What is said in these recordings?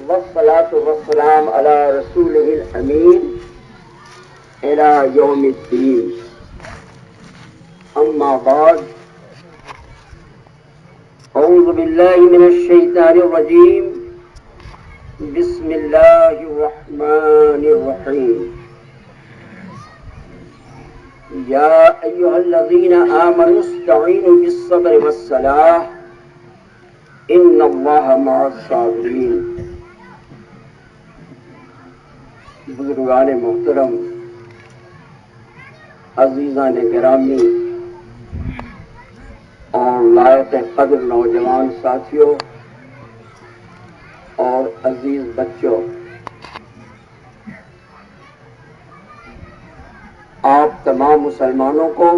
والصلاة والسلام على رسوله الأمين إلى يوم الدين. أما بعد، أعوذ بالله من الشيطان الرجيم. بسم الله الرحمن الرحيم. يا أيها الذين آمنوا استعينوا بالصبر والصلاة إن الله مع الصابرين. بزرگان محترم، عزیزان گرامی اور لائق قدر نوجوان ساتھیوں اور عزیز بچوں، آپ تمام مسلمانوں کو،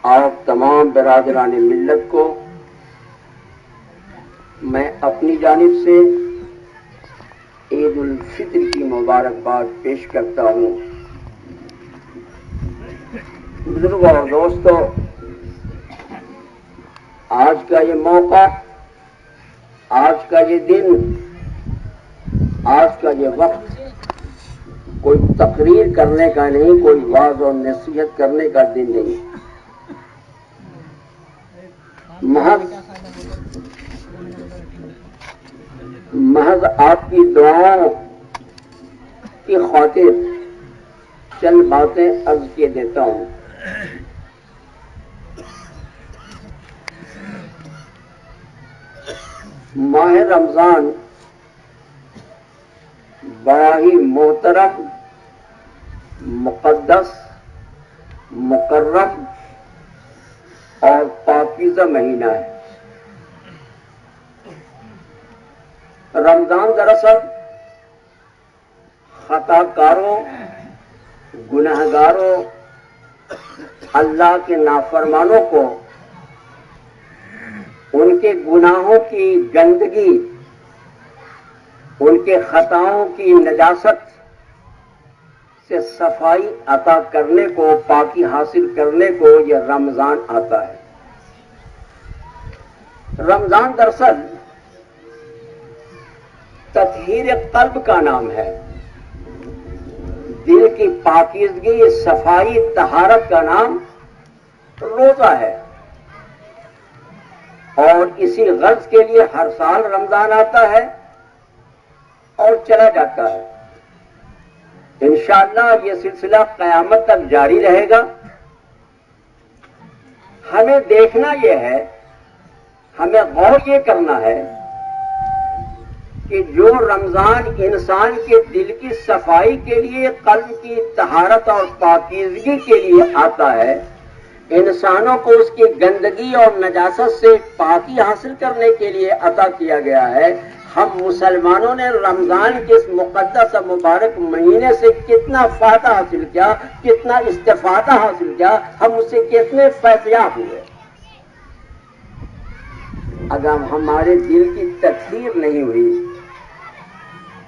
آپ تمام برادران ملت کو میں اپنی جانب سے عید الفطر کی مبارکباد پیش کرتا ہوں. بزرگوں اور دوستوں، آج کا یہ موقع، آج کا یہ دن، آج کا یہ وقت کوئی تقریر کرنے کا نہیں، کوئی واعظ اور نصیحت کرنے کا دن نہیں. محض آپ کی دعاؤں کی خاطر چند باتیں عرض کیے دیتا ہوں. ماہ رمضان بڑا ہی محترم، مقدس، مقرب اور پاکیزہ مہینہ ہے. رمضان دراصل خطا کاروں، گناہ گاروں، اللہ کے نافرمانوں کو ان کے گناہوں کی گندگی، ان کے خطاؤں کی نجاست سے صفائی عطا کرنے کو، پاکی حاصل کرنے کو یہ رمضان آتا ہے. رمضان دراصل تطہیر قلب کا نام ہے، دل کی پاکیزگی، صفائی، طہارت کا نام روزہ ہے. اور اسی غرض کے لیے ہر سال رمضان آتا ہے اور چلا جاتا ہے. انشاءاللہ یہ سلسلہ قیامت تک جاری رہے گا. ہمیں دیکھنا یہ ہے، ہمیں غور یہ کرنا ہے کہ جو رمضان انسان کے دل کی صفائی کے لیے، قلب کی طہارت اور پاکیزگی کے لیے آتا ہے، انسانوں کو اس کی گندگی اور نجاست سے پاکی حاصل کرنے کے لیے عطا کیا گیا ہے. ہم مسلمانوں نے رمضان کے اس مقدس اور مبارک مہینے سے کتنا فائدہ حاصل کیا، کتنا استفادہ حاصل کیا، ہم اس سے کتنے فیضیاب ہوئے. اگر ہمارے دل کی تطہیر نہیں ہوئی،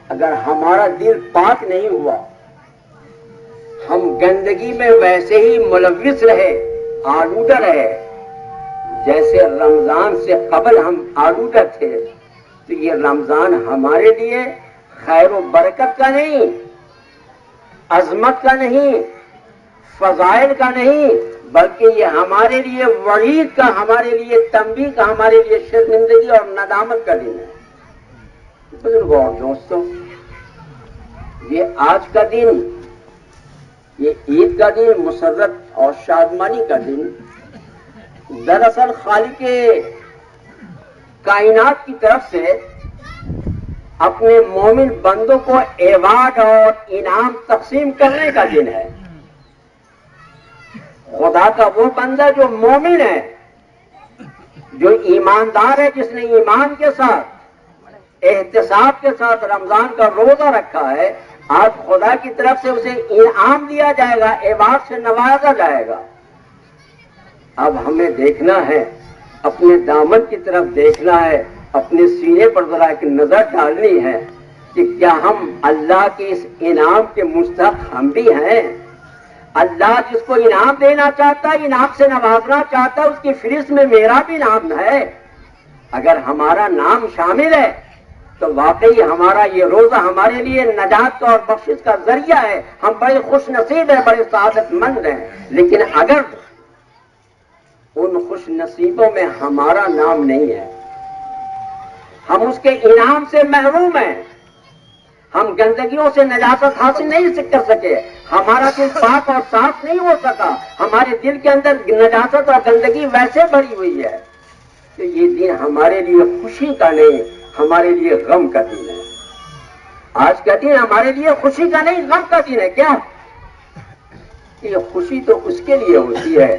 اگر ہمارا دل پاک نہیں ہوا، ہم گندگی میں ویسے ہی ملوث رہے، آلودہ رہے جیسے رمضان سے قبل ہم آلودہ تھے، تو یہ رمضان ہمارے لیے خیر و برکت کا نہیں، عظمت کا نہیں، فضائل کا نہیں، بلکہ یہ ہمارے لیے وعید کا، ہمارے لیے تنبیہ کا، ہمارے لیے شرمندگی اور ندامت کا دن ہے. بزرگوں اور دوستوں، یہ آج کا دن، یہ عید کا دن، مسرت اور شادمانی کا دن، دراصل خالق کائنات کی طرف سے اپنے مومن بندوں کو ایوارڈ اور انعام تقسیم کرنے کا دن ہے. خدا کا وہ بندہ جو مومن ہے، جو ایماندار ہے، جس نے ایمان کے ساتھ، احتساب کے ساتھ رمضان کا روزہ رکھا ہے، آج خدا کی طرف سے اسے انعام دیا جائے گا، ایوارڈ سے نوازا جائے گا. اب ہمیں دیکھنا ہے، اپنے دامن کی طرف دیکھنا ہے، اپنے سینے پر ذرا ایک نظر ڈالنی ہے کہ کیا ہم اللہ کے اس انعام کے مستحق ہم بھی ہیں. اللہ جس کو انعام دینا چاہتا ہے، انعام سے نوازنا چاہتا ہے، اس کی فہرست میں میرا بھی نام ہے. اگر ہمارا نام شامل ہے تو واقعی ہمارا یہ روزہ ہمارے لیے نجات کا اور بخشش کا ذریعہ ہے. ہم بڑے خوش نصیب ہیں, بڑے سعادت مند ہیں. لیکن اگر ان خوش نصیبوں میں ہمارا نام نہیں ہے, ہم اس کے انعام سے محروم ہیں, ہم گندگیوں سے نجاست حاصل نہیں کر سکے, ہمارا دل پاک اور صاف نہیں ہو سکا, ہمارے دل کے اندر نجاست اور گندگی ویسے بھری ہوئی ہے کہ یہ دن ہمارے لیے خوشی کا نہیں, ہمارے لیے غم کا دن ہے. آج کا دن ہمارے لیے خوشی کا نہیں, غم کا دن ہے. کیا یہ خوشی تو اس کے لیے ہوتی ہے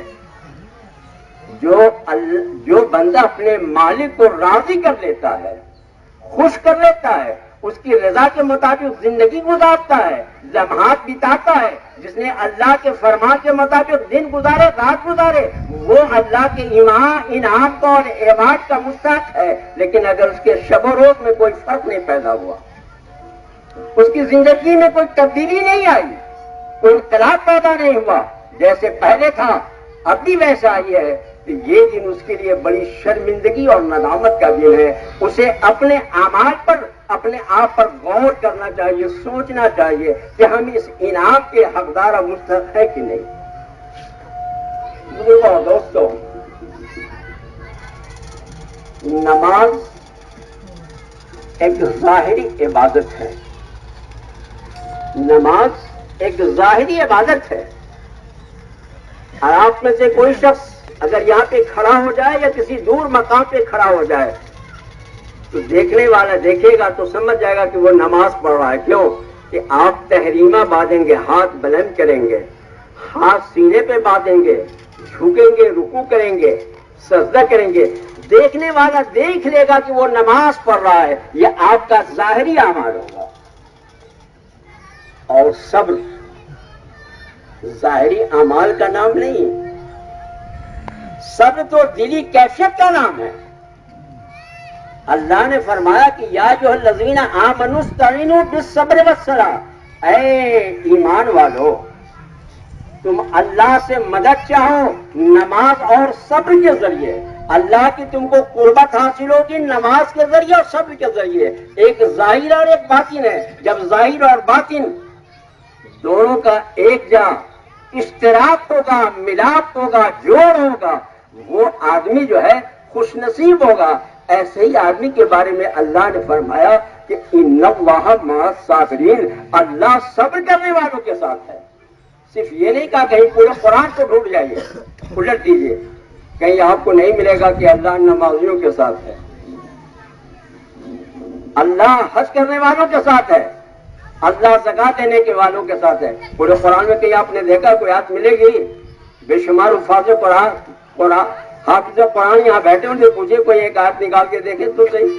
جو بندہ اپنے مالک کو راضی کر لیتا ہے, خوش کر لیتا ہے, اس کی رضا کے مطابق زندگی گزارتا ہے, لمحات بتاتا ہے. جس نے اللہ کے فرمان کے مطابق دن گزارے, رات گزارے, وہ اللہ کے انعام کا اور اعانت کا مستحق ہے. لیکن اگر اس کے شب و روز میں کوئی فرق نہیں پیدا ہوا, اس کی زندگی میں کوئی تبدیلی نہیں آئی, کوئی انقلاب پیدا نہیں ہوا, جیسے پہلے تھا اب بھی ویسا آئی ہے, تو یہ دن اس کے لیے بڑی شرمندگی اور ندامت کا دن ہے. اسے اپنے اعمال پر, اپنے آپ پر غور کرنا چاہیے, سوچنا چاہیے کہ ہم اس انعام کے حقدار اور مستحق ہے کہ نہیں. بزرگوں دوستوں, نماز ایک ظاہری عبادت ہے. نماز ایک ظاہری عبادت ہے. اور آپ میں سے کوئی شخص اگر یہاں پہ کھڑا ہو جائے یا کسی دور مقام پہ کھڑا ہو جائے تو دیکھنے والا دیکھے گا تو سمجھ جائے گا کہ وہ نماز پڑھ رہا ہے. کیوں کہ آپ تحریمہ باندھیں گے, ہاتھ بلند کریں گے, ہاتھ سینے پہ باندھیں گے, جھکیں گے, رکوع کریں گے, سجدہ کریں گے. دیکھنے والا دیکھ لے گا کہ وہ نماز پڑھ رہا ہے. یہ آپ کا ظاہری اعمال ہوگا. اور صبر ظاہری اعمال کا نام نہیں, صبر تو دلی کیفیت کا نام ہے. اللہ نے فرمایا کہ یا ایھا الذین آمنوا استعینوا بالصبر والصلاۃ, اے ایمان والو تم اللہ سے مدد چاہو نماز اور صبر کے ذریعے. اللہ کی تم کو قربت حاصل ہوگی نماز کے ذریعے اور صبر کے ذریعے. ایک ظاہر اور ایک باطن ہے. جب ظاہر اور باطن دونوں کا ایک جا اشتراک ہوگا, ملاپ ہوگا, جوڑ ہوگا, وہ آدمی جو ہے خوش نصیب ہوگا. ایسے ہی آدمی کے بارے میں اللہ نے فرمایا کہ ان اللہ مع الصابرین, اللہ صبر کرنے والوں کے ساتھ ہے. صرف یہ نہیں کہا کہیں پورے قرآن کو ڈھونڈ جائیے, الٹ دیجیے, کہیں آپ کو نہیں ملے گا کہ اللہ نمازیوں کے ساتھ ہے, اللہ حج کرنے والوں کے ساتھ ہے, اللہ زکات دینے کے والوں کے ساتھ ہے. پورے قرآن میں کہیں آپ نے دیکھا کوئی آیت ملے گی؟ بے شمار حفاظ قرآن, حافظ قرآن یہاں بیٹھے ہوں گے, پوچھے کوئی ایک آیت نکال کے دیکھے تو صحیح.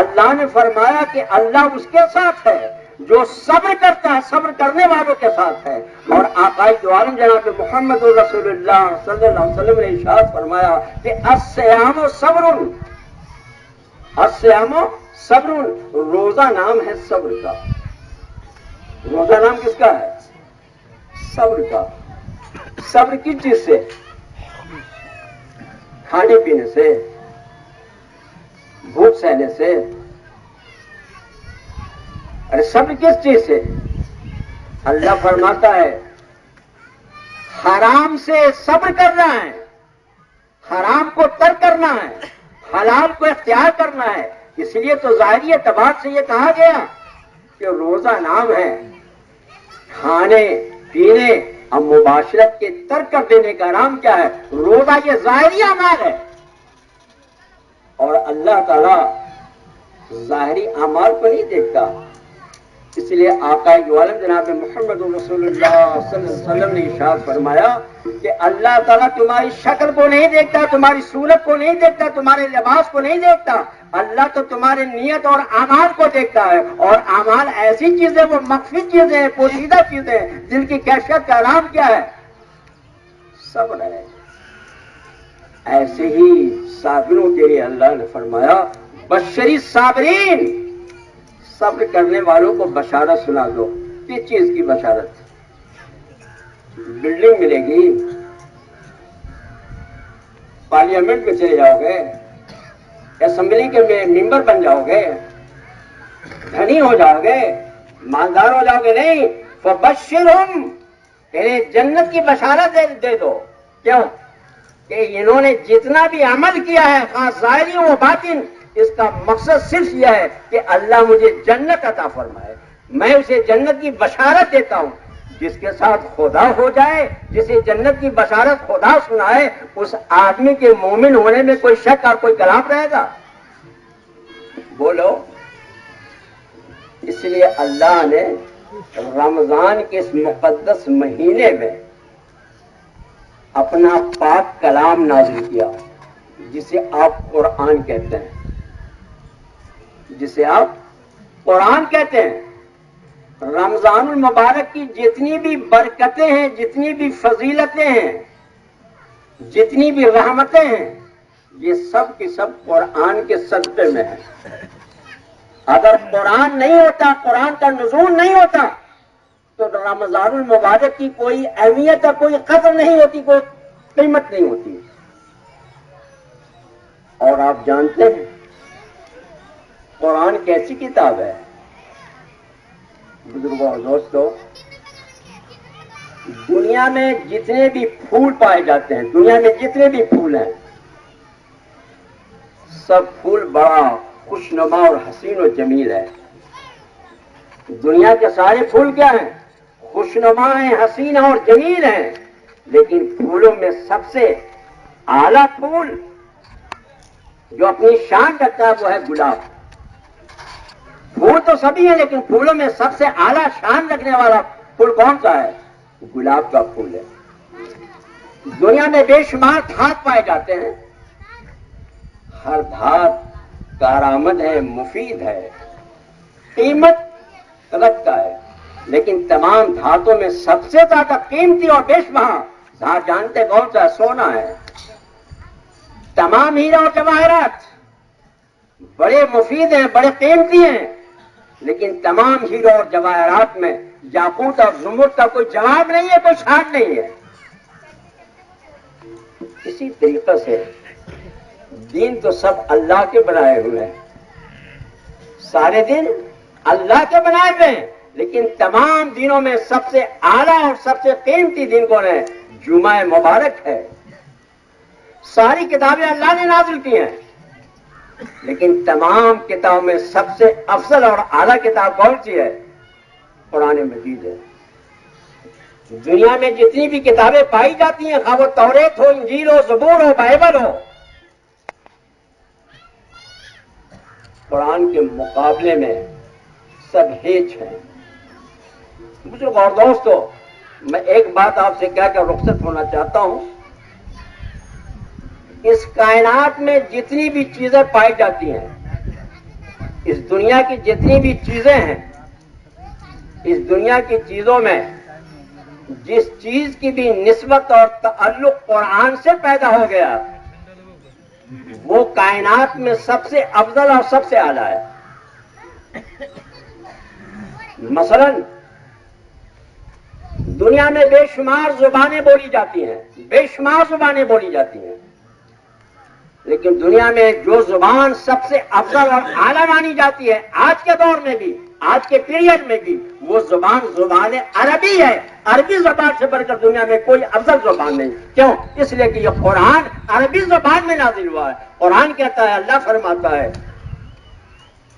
اللہ نے فرمایا کہ اللہ اس کے ساتھ ہے جو صبر کرتا ہے, صبر کرنے والوں کے ساتھ ہے. اور آقا دو عالم جناب محمد رسول اللہ صلی اللہ علیہ وسلم نے ارشاد فرمایا کہ الصیام صبر, الصیام صبر, روزہ نام ہے صبر کا. روزہ نام کس کا ہے؟ صبر کا. صبر کس چیز سے؟ کھانے پینے سے, بھوک سہنے سے. ارے صبر کس چیز سے؟ اللہ فرماتا ہے حرام سے صبر کرنا ہے, حرام کو ترک کرنا ہے, حلال کو اختیار کرنا ہے. اس لیے تو ظاہری اعتبار سے یہ کہا گیا کہ روزہ نام ہے کھانے پینے اور مباشرت کے ترک کر دینے کا نام کیا ہے؟ روزہ. یہ ظاہری اعمال ہے اور اللہ تعالی ظاہری اعمال کو نہیں دیکھتا. اس لیے آقا دو عالم جناب محمد رسول اللہ صلی اللہ علیہ وسلم نے ارشاد فرمایا کہ اللہ تعالیٰ تمہاری شکل کو نہیں دیکھتا, تمہاری صورت کو نہیں دیکھتا, تمہارے لباس کو نہیں دیکھتا. اللہ تو تمہارے نیت اور اعمال کو دیکھتا ہے. اور اعمال ایسی چیزیں, وہ مخفی چیزیں ہیں, پوشیدہ چیزیں, جن کی کیفیت کا نام کیا ہے؟ صبر ہے. ایسے ہی صابروں کے لیے اللہ نے فرمایا بشری صابرین, صبر کرنے والوں کو بشارت سنا دو. کس چیز کی بشارت؟ بلڈنگ ملے گی, پارلیمنٹ میں چلے جاؤ گے, اسمبلی کے ممبر بن جاؤ گے, دھنی ہو جاؤ گے, مالدار ہو جاؤ گے, نہیں. فبشرہم, انہیں جنت کی بشارت دے دو. کیوں کہ انہوں نے جتنا بھی عمل کیا ہے, خاص ظاہری و باطن, اس کا مقصد صرف یہ ہے کہ اللہ مجھے جنت عطا فرمائے, میں اسے جنت کی بشارت دیتا ہوں. جس کے ساتھ خدا ہو جائے, جسے جنت کی بشارت خدا سنائے, اس آدمی کے مومن ہونے میں کوئی شک اور کوئی کلام رہے گا؟ بولو. اس لیے اللہ نے رمضان کے اس مقدس مہینے میں اپنا پاک کلام نازل کیا, جسے آپ قرآن کہتے ہیں, جسے آپ قرآن کہتے ہیں. رمضان المبارک کی جتنی بھی برکتیں ہیں, جتنی بھی فضیلتیں ہیں, جتنی بھی رحمتیں ہیں, یہ سب کی سب قرآن کے صدقے میں ہیں. اگر قرآن نہیں ہوتا, قرآن کا نزول نہیں ہوتا, تو رمضان المبارک کی کوئی اہمیت اور کوئی قدر نہیں ہوتی, کوئی قیمت نہیں ہوتی. اور آپ جانتے ہیں قرآن کیسی کتاب ہے بزرگوں اور دوستو؟ دنیا میں جتنے بھی پھول پائے جاتے ہیں, دنیا میں جتنے بھی پھول ہیں, سب پھول بڑا خوشنما اور حسین و جمیل ہے. دنیا کے سارے پھول کیا ہیں؟ خوشنما ہیں, حسین اور جمیل ہیں. لیکن پھولوں میں سب سے اعلیٰ پھول جو اپنی شان رکھتا ہے وہ ہے گلاب. پھول تو سبھی ہیں, لیکن پھولوں میں سب سے اعلیٰ شان رکھنے والا پھول کون سا ہے؟ گلاب کا پھول ہے. دنیا میں بے شمار دھات پائے جاتے ہیں, ہر دھات کارآمد ہے, مفید ہے, قیمت رکھتا ہے. لیکن تمام دھاتوں میں سب سے زیادہ قیمتی اور بے شمار دھات جانتے کون سا؟ سونا ہے. تمام ہیرا اور جواہرات بڑے مفید ہیں, بڑے قیمتی ہیں, لیکن تمام ہیرو اور جواہرات میں یاقوت اور زمرد کا کوئی جواب نہیں ہے, کوئی شان نہیں ہے. اسی طریقے سے دین تو سب اللہ کے بنائے ہوئے ہیں, سارے دن اللہ کے بنائے ہوئے ہیں, لیکن تمام دنوں میں سب سے اعلیٰ اور سب سے قیمتی دن کون ہے؟ جمعہ مبارک ہے. ساری کتابیں اللہ نے نازل کی ہیں, لیکن تمام کتابوں میں سب سے افضل اور اعلیٰ کتاب کون سی ہے؟ قرآن مجید ہے. دنیا میں جتنی بھی کتابیں پائی جاتی ہیں, خواہ وہ توریت ہو, انجیل ہو, زبور ہو, بائبل ہو, قرآن کے مقابلے میں سب ہیچ ہیں. بزرگ اور دوستو, میں ایک بات آپ سے کہہ کر رخصت ہونا چاہتا ہوں. اس کائنات میں جتنی بھی چیزیں پائی جاتی ہیں, اس دنیا کی جتنی بھی چیزیں ہیں, اس دنیا کی چیزوں میں جس چیز کی بھی نسبت اور تعلق قرآن سے پیدا ہو گیا, وہ کائنات میں سب سے افضل اور سب سے اعلیٰ ہے. مثلا دنیا میں بے شمار زبانیں بولی جاتی ہیں, بے شمار زبانیں بولی جاتی ہیں, لیکن دنیا میں جو زبان سب سے افضل اور اعلیٰ مانی جاتی ہے آج کے دور میں بھی, آج کے پیریڈ میں بھی, وہ زبان عربی ہے. عربی زبان سے بڑھ کر دنیا میں کوئی افضل زبان نہیں. کیوں؟ اس لیے کہ یہ قرآن عربی زبان میں نازل ہوا ہے. قرآن کہتا ہے, اللہ فرماتا ہے,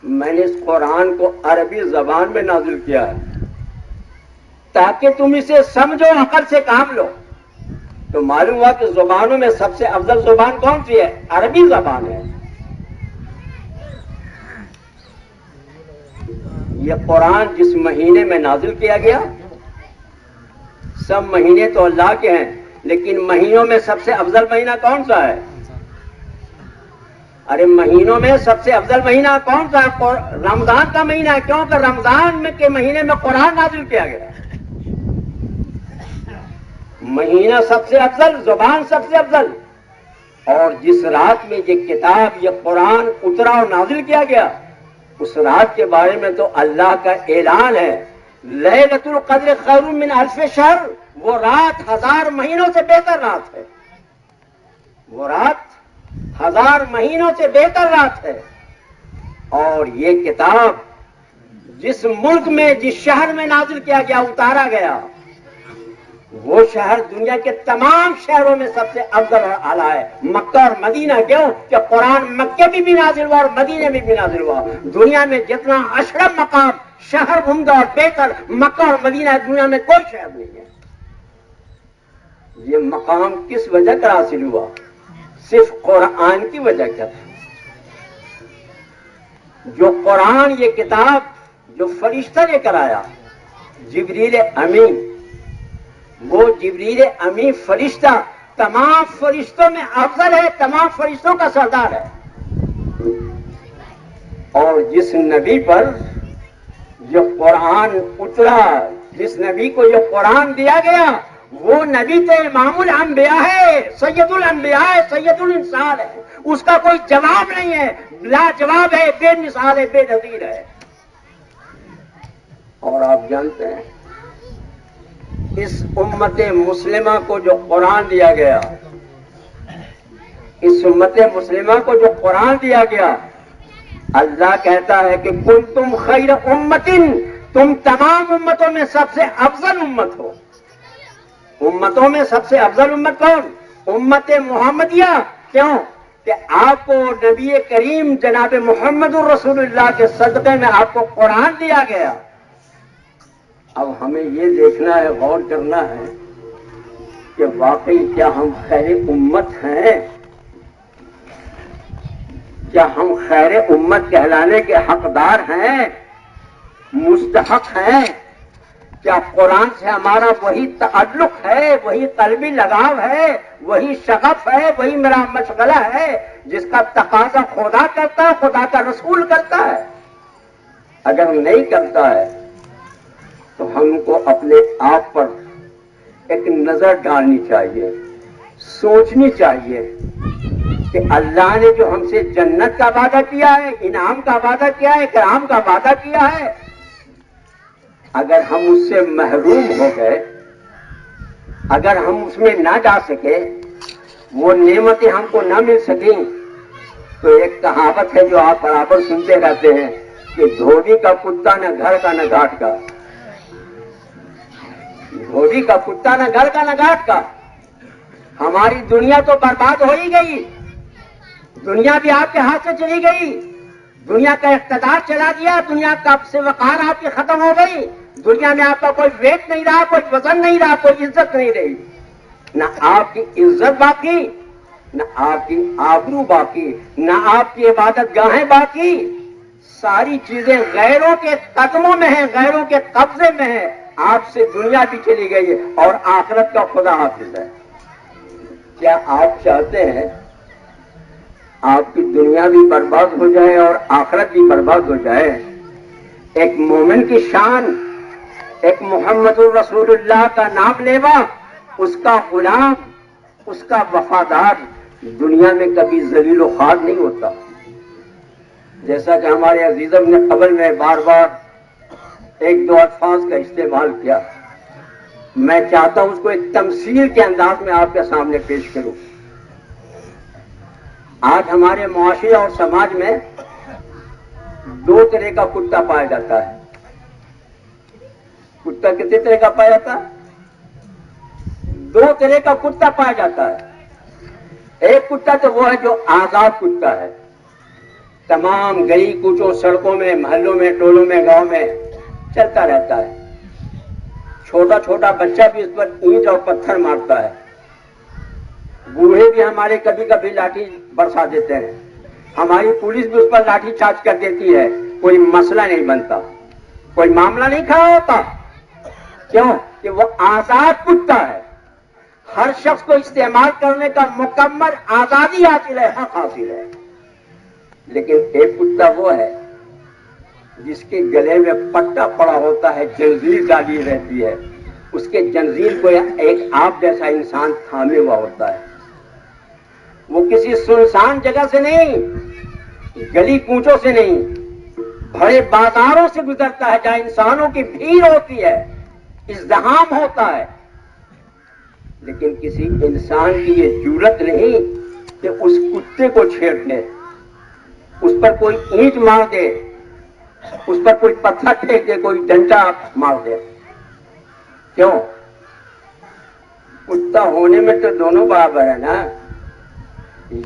میں نے اس قرآن کو عربی زبان میں نازل کیا ہے تاکہ تم اسے سمجھو, عقل سے کام لو. تو معلوم ہوا کہ زبانوں میں سب سے افضل زبان کون سی ہے؟ عربی زبان ہے. یہ قرآن جس مہینے میں نازل کیا گیا, سب مہینے تو اللہ کے ہیں, لیکن مہینوں میں سب سے افضل مہینہ کون سا ہے؟ ارے مہینوں میں سب سے افضل مہینہ کون سا ہے؟ رمضان کا مہینہ ہے. کیوں کہ رمضان کے مہینے میں قرآن نازل کیا گیا. مہینہ سب سے افضل, زبان سب سے افضل. اور جس رات میں یہ کتاب, یہ قرآن اترا اور نازل کیا گیا, اس رات کے بارے میں تو اللہ کا اعلان ہے, لیلۃ القدر خیر من الف شہر. وہ رات 1000 مہینوں سے بہتر رات ہے. وہ رات 1000 مہینوں سے بہتر رات ہے. اور یہ کتاب جس ملک میں جس شہر میں نازل کیا گیا اتارا گیا وہ شہر دنیا کے تمام شہروں میں سب سے افضل اور اعلیٰ ہے. مکہ اور مدینہ کیوں کہ قرآن مکے میں بھی نازل ہوا اور مدینے میں بھی نازل ہوا. دنیا میں جتنا اشرف مقام شہر عمدہ اور بہتر مکہ اور مدینہ ہے دنیا میں کوئی شہر نہیں ہے. یہ مقام کس وجہ کا حاصل ہوا؟ صرف قرآن کی وجہ کیا تھا؟ جو قرآن یہ کتاب جو فرشتہ لے کر آیا جبریل امین، وہ جبریل امین فرشتہ تمام فرشتوں میں افضل ہے، تمام فرشتوں کا سردار ہے. اور جس نبی پر جو قرآن اترا، جس نبی کو جو قرآن دیا گیا وہ نبی تو امام الانبیاء ہے، سید الانبیاء ہے، سید الانسان ہے. اس کا کوئی جواب نہیں ہے، لاجواب ہے، بے مثال ہے، بے نظیر ہے. اور آپ جانتے ہیں اس امت مسلمہ کو جو قرآن دیا گیا، اس امت مسلمہ کو جو قرآن دیا گیا، اللہ کہتا ہے کہ کنتم خیر امتن، تم تمام امتوں میں سب سے افضل امت ہو. امتوں میں سب سے افضل امت کون؟ امت محمدیہ. کیوں کہ آپ کو نبی کریم جناب محمد الرسول اللہ کے صدقے میں آپ کو قرآن دیا گیا. اب ہمیں یہ دیکھنا ہے، غور کرنا ہے کہ واقعی کیا ہم خیر امت ہیں؟ کیا ہم خیر امت کہلانے کے حقدار ہیں، مستحق ہیں؟ کیا قرآن سے ہمارا وہی تعلق ہے، وہی قلبی لگاؤ ہے، وہی شغف ہے، وہی میرا مشغلہ ہے جس کا تقاضا خدا کرتا ہے، خدا کا رسول کرتا ہے؟ اگر نہیں کرتا ہے تو ہم کو اپنے آپ پر ایک نظر ڈالنی چاہیے، سوچنی چاہیے کہ اللہ نے جو ہم سے جنت کا وعدہ کیا ہے، انعام کا وعدہ کیا ہے، کرام کا وعدہ کیا ہے، اگر ہم اس سے محروم ہو گئے، اگر ہم اس میں نہ جا سکے، وہ نعمتیں ہم کو نہ مل سکیں، تو ایک کہاوت ہے جو آپ برابر سنتے رہتے ہیں کہ دھوبی کا کتا نہ گھر کا نہ گھاٹ کا. دھوبی کا کتا نہ گھر کا نہ گھاٹ کا. ہماری دنیا تو برباد ہو ہی گئی، دنیا بھی آپ کے ہاتھ سے چلی گئی، دنیا کا اقتدار چلا گیا، دنیا کا سے وقار آپ کی ختم ہو گئی، دنیا میں آپ کا کوئی ویٹ نہیں رہا، کوئی وزن نہیں رہا، کوئی عزت نہیں رہی. نہ آپ کی عزت باقی، نہ آپ کی آبرو باقی، نہ آپ کی عبادت گاہیں باقی. ساری چیزیں غیروں کے قدموں میں ہیں، غیروں کے قبضے میں ہیں. آپ سے دنیا بھی چلی گئی ہے اور آخرت کا خدا حافظ ہے. کیا آپ چاہتے ہیں آپ کی دنیا بھی برباد ہو جائے اور آخرت بھی برباد ہو جائے؟ ایک مومن کی شان، ایک محمد الرسول اللہ کا نام لیوا، اس کا غلام، اس کا وفادار دنیا میں کبھی ذلیل و خوار نہیں ہوتا. جیسا کہ ہمارے عزیزم نے قبل میں بار بار ایک دو الفاظ کا استعمال کیا، میں چاہتا ہوں اس کو ایک تمثیل کے انداز میں آپ کے سامنے پیش کروں. آج ہمارے معاشرے اور سماج میں دو طرح کا کتا پایا جاتا ہے. کتا کتنے طرح کا پایا جاتا ہے؟ دو طرح کا کتا پایا جاتا ہے. ایک کتا تو وہ ہے جو آزاد کتا ہے، تمام گلی کوچوں سڑکوں میں محلوں میں ٹولوں میں گاؤں میں چلتا رہتا ہے. چھوٹا چھوٹا بچہ بھی اس پر اینٹ اور پتھر مارتا ہے، بوڑھے بھی ہمارے کبھی کبھی لاٹھی برسا دیتے ہیں، ہماری پولیس بھی اس پر لاٹھی چارج کر دیتی ہے، کوئی مسئلہ نہیں بنتا، کوئی معاملہ نہیں کھڑا ہوتا. کیوں کہ وہ آزاد کتا ہے، ہر شخص کو استعمال کرنے کا مکمل آزادی حاصل ہے، حق حاصل ہے. لیکن ایک کتا وہ ہے جس کے گلے میں پٹا پڑا ہوتا ہے، جنزیر ڈالی رہتی ہے، اس کے جنزیر کو ایک آپ جیسا انسان تھامے ہوا ہوتا ہے. وہ کسی سنسان جگہ سے نہیں، گلی کوچوں سے نہیں، بڑے بازاروں سے گزرتا ہے جہاں انسانوں کی بھیڑ ہوتی ہے، ازدحام ہوتا ہے. لیکن کسی انسان کی یہ جرت نہیں کہ اس کتے کو چھیڑ دے، اس پر کوئی اینٹ مار دے، اس پر کوئی پتھر پھینک دے، کوئی ڈنڈا مار دے. کیوں؟ کتا ہونے میں تو دونوں برابر ہے نا.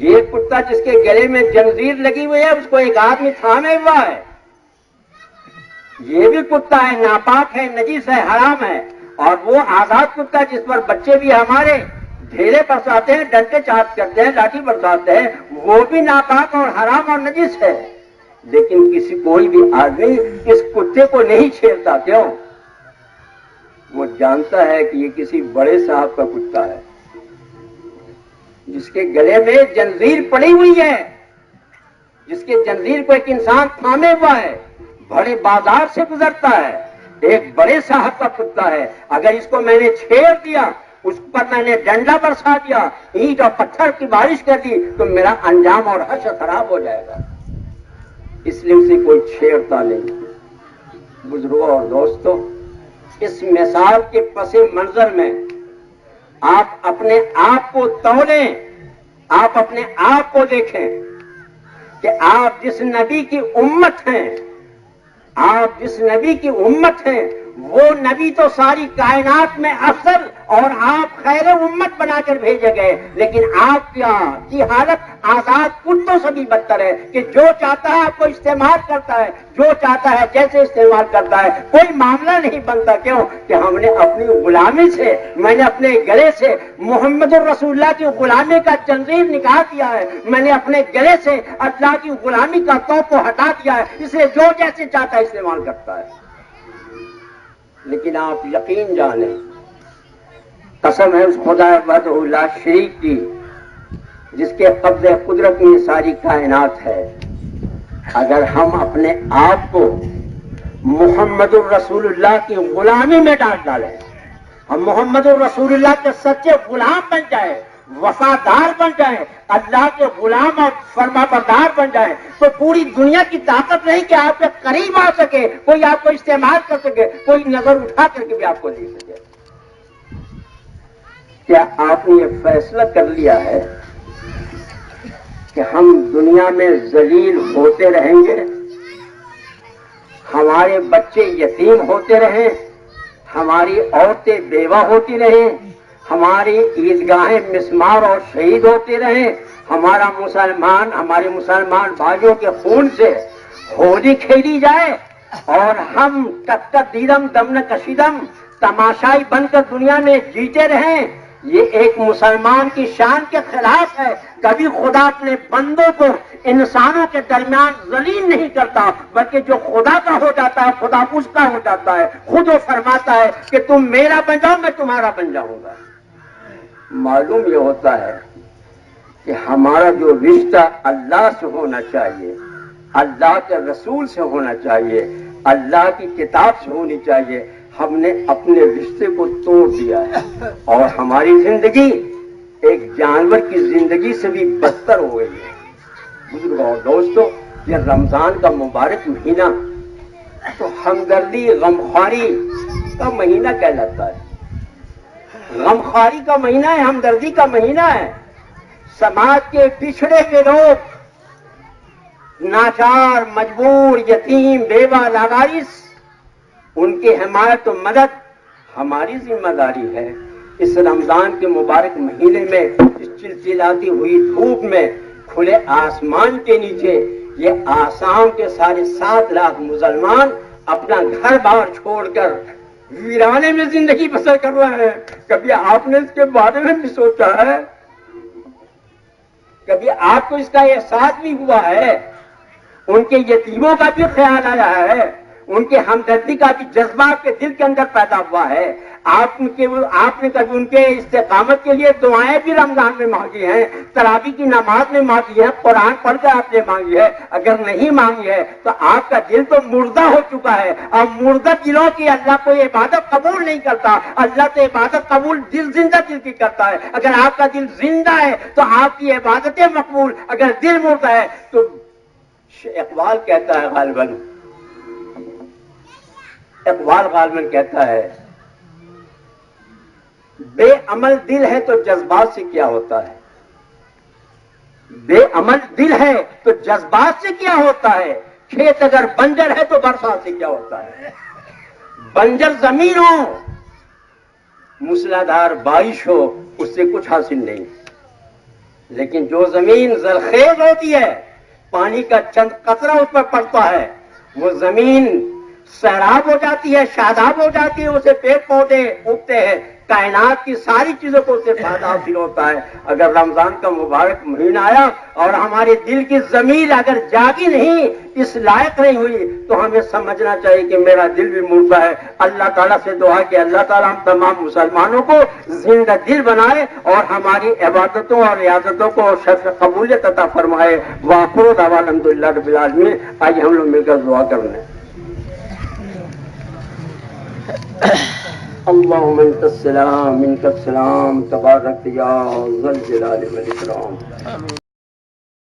یہ کتا جس کے گلے میں جنزیر لگی ہوئی ہے اس کو ایک آدمی تھامے ہوا ہے. یہ بھی کتا ہے، ناپاک ہے، نجس ہے، حرام ہے. اور وہ آزاد کتا جس پر بچے بھی ہمارے ڈھیرے برساتے ہیں، ڈنڈے چارج کرتے ہیں، لاٹھی برساتے ہیں، وہ بھی ناپاک اور حرام اور نجس ہے. لیکن کوئی بھی آدمی اس کتے کو نہیں چھیڑتا. کیوں؟ وہ جانتا ہے کہ یہ کسی بڑے صاحب کا کتا ہے جس کے گلے میں جنزیر پڑی ہوئی ہے، جس کے جنزیر کو ایک انسان تھامے ہوا ہے، بڑے بازار سے گزرتا ہے، ایک بڑے صاحب کا کتا ہے. اگر اس کو میں نے چھیڑ دیا، اس پر میں نے ڈنڈا برسا دیا، اینٹ اور پتھر کی بارش کر دی، تو میرا انجام اور حشر خراب ہو جائے گا. اس لیے اسے کوئی چھیڑتا نہیں. بزرگوں اور دوستوں، اس مثال کے پس منظر میں آپ اپنے آپ کو تولیں، آپ اپنے آپ کو دیکھیں کہ آپ جس نبی کی امت ہیں، آپ جس نبی کی امت ہیں، وہ نبی تو ساری کائنات میں افضل اور آپ خیر امت بنا کر بھیجے گئے. لیکن آپ کی حالت آزاد کتوں سے بھی بدتر ہے کہ جو چاہتا ہے آپ کو استعمال کرتا ہے، جو چاہتا ہے جیسے استعمال کرتا ہے. کوئی معاملہ نہیں بنتا. کیوں؟ کہ ہم نے اپنی غلامی سے، میں نے اپنے گلے سے محمد الرسول اللہ کی غلامی کا جنزیر نکال دیا ہے، میں نے اپنے گلے سے اللہ کی غلامی کا توق کو ہٹا دیا ہے. اسے جو جیسے چاہتا ہے استعمال کرتا ہے. لیکن آپ یقین جانیں، قسم ہے اس خدا وحدہ لا شریک کی جس کے قبض قدرت میں ساری کائنات ہے، اگر ہم اپنے آپ کو محمد الرسول اللہ کی غلامی میں ڈالیں، ہم محمد الرسول اللہ کے سچے غلام بن جائیں، وفادار بن جائیں، اللہ کے غلام اور فرما بردار بن جائیں، تو پوری دنیا کی طاقت نہیں کہ آپ کے قریب آ سکے، کوئی آپ کو استعمال کر سکے، کوئی نظر اٹھا کر کے بھی آپ کو دے سکے. کیا آپ نے یہ فیصلہ کر لیا ہے کہ ہم دنیا میں ذلیل ہوتے رہیں گے، ہمارے بچے یتیم ہوتے رہیں، ہماری عورتیں بیوہ ہوتی رہیں، ہماری عیدگاہیں مسمار اور شہید ہوتے رہیں، ہمارے مسلمان بھائیوں کے خون سے ہولی کھیلی جائے، اور ہم تک دیدم دم نہ کشیدم تماشائی بن کر دنیا میں جیتے رہیں؟ یہ ایک مسلمان کی شان کے خلاف ہے. کبھی خدا اپنے بندوں کو انسانوں کے درمیان ذلیل نہیں کرتا، بلکہ جو خدا کا ہو جاتا ہے خدا اس کا ہو جاتا ہے. خود وہ فرماتا ہے کہ تم میرا بن جاؤ، میں تمہارا بن جاؤں گا. معلوم یہ ہوتا ہے کہ ہمارا جو رشتہ اللہ سے ہونا چاہیے، اللہ کے رسول سے ہونا چاہیے، اللہ کی کتاب سے ہونی چاہیے، ہم نے اپنے رشتے کو توڑ دیا ہے، اور ہماری زندگی ایک جانور کی زندگی سے بھی بدتر ہو گئی ہے. بزرگوں اور دوستوں، یہ رمضان کا مبارک مہینہ تو ہمدردی غمخواری کا مہینہ کہلاتا ہے. غمخواری کا مہینہ ہے، ہمدردی کا مہینہ ہے. سماج کے پچھڑے ہوئے لوگ، ناچار، مجبور، یتیم، بیوہ، لاوارث، ان کی حمایت و مدد ہماری ذمہ داری ہے. اس رمضان کے مبارک مہینے میں، اس چلچلاتی ہوئی دھوپ میں، کھلے آسمان کے نیچے، یہ آسام کے 7.5 لاکھ مسلمان اپنا گھر بار چھوڑ کر ویرانے میں زندگی بسر کر رہے ہیں. کبھی آپ نے اس کے بارے میں بھی سوچا ہے؟ کبھی آپ کو اس کا احساس بھی ہوا ہے؟ ان کے یتیموں کا بھی خیال آیا ہے؟ ان کے ہمدردی کا بھی جذبہ آپ کے دل کے اندر پیدا ہوا ہے؟ آپ نے کبھی ان کے استقامت کے لیے دعائیں بھی رمضان میں مانگی ہیں، تراویح کی نماز میں مانگی ہے، قرآن پڑھ کر آپ نے مانگی ہے؟ اگر نہیں مانگی ہے تو آپ کا دل تو مردہ ہو چکا ہے. اور مردہ دلوں کی اللہ کوئی عبادت قبول نہیں کرتا. اللہ تو عبادت قبول زندہ دل کی کرتا ہے. اگر آپ کا دل زندہ ہے تو آپ کی عبادتیں مقبول، اگر دل مردہ ہے تو اقبال کہتا ہے غالباً کہتا ہے، بے عمل دل ہے تو جذبات سے کیا ہوتا ہے. بے عمل دل ہے تو جذبات سے کیا ہوتا ہے؟ کھیت اگر بنجر ہے تو برسات سے کیا ہوتا ہے؟ بنجر زمین ہو، موسلادھار بارش ہو، اس سے کچھ حاصل نہیں، لیکن جو زمین زرخیز ہوتی ہے، پانی کا چند قطرہ اس پر پڑتا ہے، وہ زمین سیراب ہو جاتی ہے، شاداب ہو جاتی ہے، اسے پیڑ پودے اگتے ہیں، کائنات کی ساری چیزوں کو اسے فائدہ حاصل ہوتا ہے۔ اگر رمضان کا مبارک مہینہ آیا اور ہمارے دل کی ضمیر اگر جاگی نہیں، اس لائق نہیں ہوئی، تو ہمیں سمجھنا چاہیے کہ میرا دل بھی مردہ ہے۔ اللہ تعالیٰ سے دعا کہ اللہ تعالیٰ ہم تمام مسلمانوں کو زندہ دل بنائے اور ہماری عبادتوں اور ریاضتوں کو شرف قبولیت عطا فرمائے۔ وآخر دعوانا الحمدللہ رب العالمین۔ آئیے ہم لوگ مل کر دعا کر لیں۔ اللهم انت السلام منك السلام تبارك يا ذا الجلال والاكرام۔